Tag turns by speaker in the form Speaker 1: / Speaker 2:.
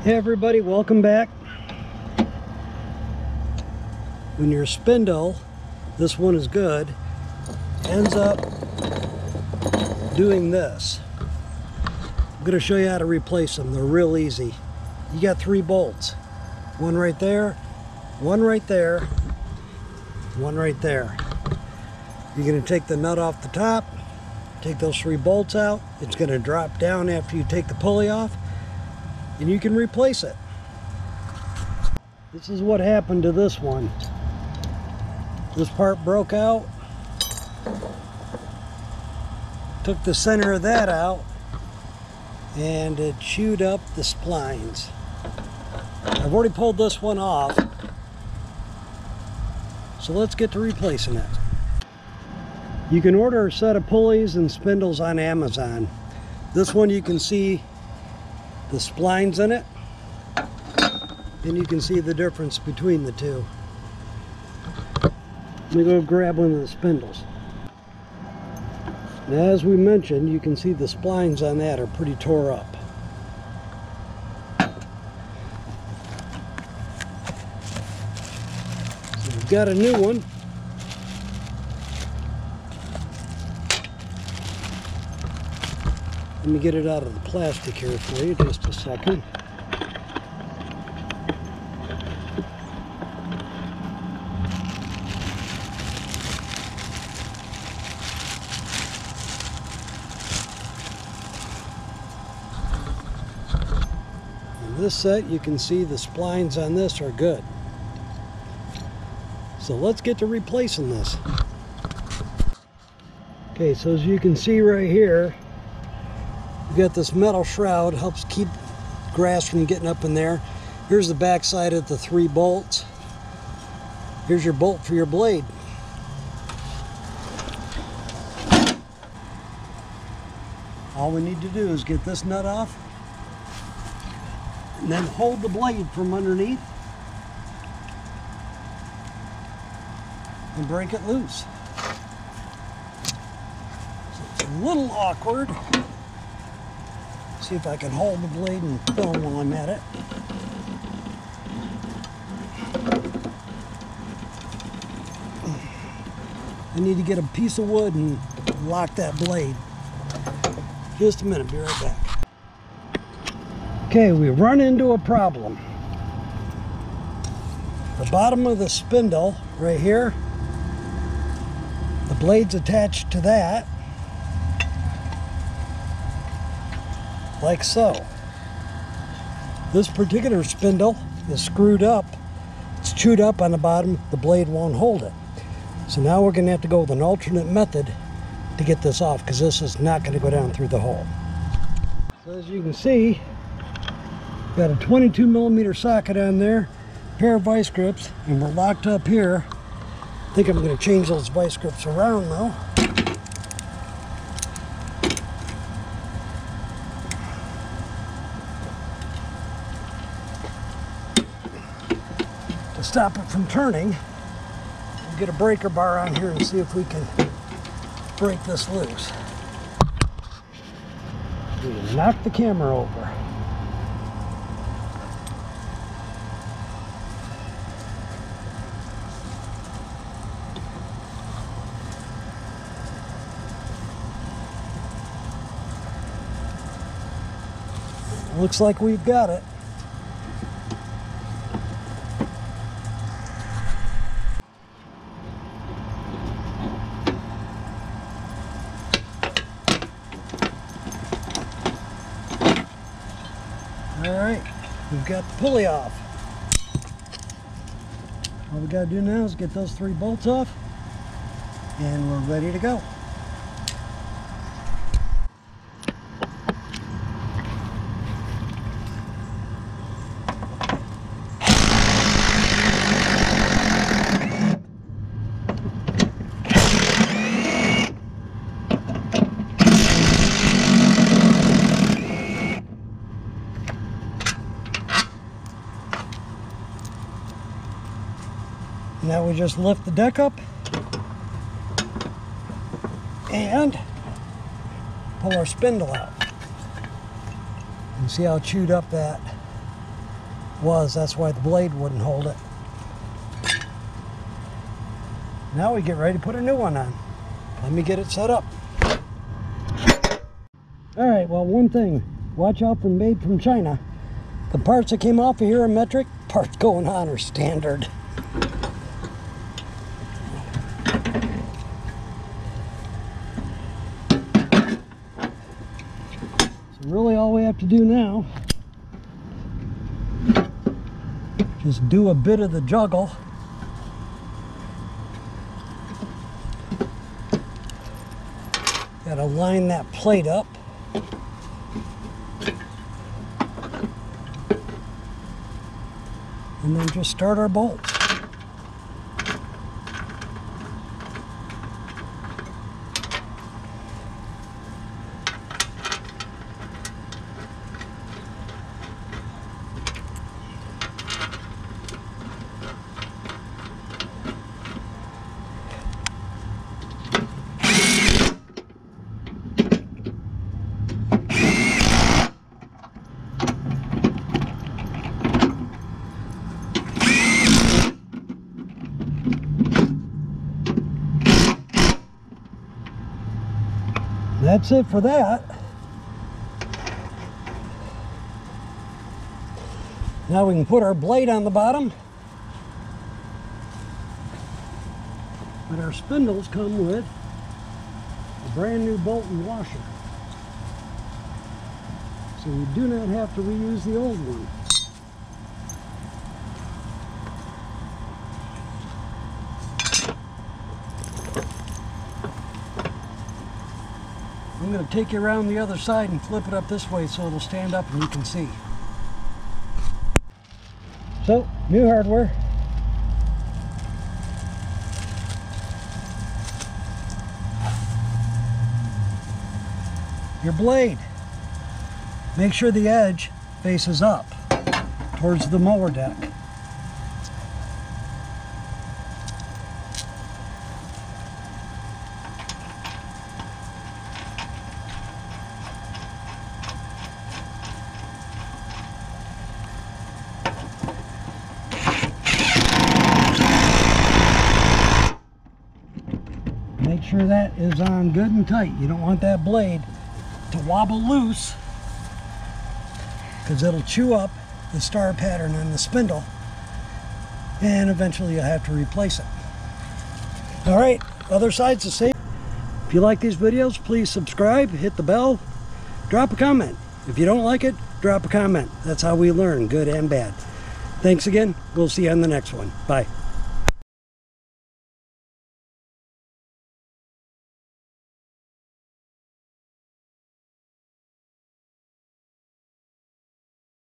Speaker 1: Hey everybody, welcome back. When your spindle, this one is good, ends up doing this, I'm going to show you how to replace them. They're real easy. You got 3 bolts. One right there, one right there, one right there. You're going to take the nut off the top, take those 3 bolts out. It's going to drop down after you take the pulley off, and you can replace it. This is what happened to this one. This part broke out. Took the center of that out, and it chewed up the splines. I've already pulled this one off, so let's get to replacing it. You can order a set of pulleys and spindles on Amazon. This one, you can see the splines in it, and you can see the difference between the two. Let me go grab one of the spindles. Now, as we mentioned, you can see the splines on that are pretty tore up. So we've got a new one. Let me get it out of the plastic here for you, just a second. In this set, you can see the splines on this are good. So let's get to replacing this. Okay, so as you can see right here, you've got this metal shroud, helps keep grass from getting up in there. Here's the back side of the 3 bolts. Here's your bolt for your blade. All we need to do is get this nut off, and then hold the blade from underneath and break it loose. So it's a little awkward. See if I can hold the blade and film while I'm at it. I need to get a piece of wood and lock that blade. Just a minute, be right back. Okay, we run into a problem. The bottom of the spindle right here, the blade's attached to that, like so. This particular spindle is screwed up. It's chewed up on the bottom. The blade won't hold it. So now we're going to have to go with an alternate method to get this off, because this is not going to go down through the hole. So as you can see, got a 22mm socket on there, pair of vice grips, and we're locked up here. I think I'm going to change those vice grips around though. To stop it from turning, we'll get a breaker bar on here and see if we can break this loose. We can knock the camera over. Looks like we've got it. Alright, we've got the pulley off. All we got to do now is get those 3 bolts off, and we're ready to go. Now we just lift the deck up and pull our spindle out. You can see how chewed up that was. That's why the blade wouldn't hold it. Now we get ready to put a new one on. Let me get it set up. Alright, well, one thing. Watch out for made from China. The parts that came off of here are metric. Parts going on are standard. So really all we have to do now, just do a bit of the juggle. Gotta line that plate up. And then just start our bolts. That's it for that. Now we can put our blade on the bottom. But our spindles come with a brand new bolt and washer. So we do not have to reuse the old one. I'm going to take you around the other side and flip it up this way so it'll stand up and you can see. So, new hardware. Your blade. Make sure the edge faces up towards the mower deck. Make sure that is on good and tight. You don't want that blade to wobble loose because it'll chew up the star pattern on the spindle and eventually you'll have to replace it. Alright, other side's the same. If you like these videos, please subscribe, hit the bell, drop a comment. If you don't like it, drop a comment. That's how we learn, good and bad. Thanks again. We'll see you on the next one. Bye.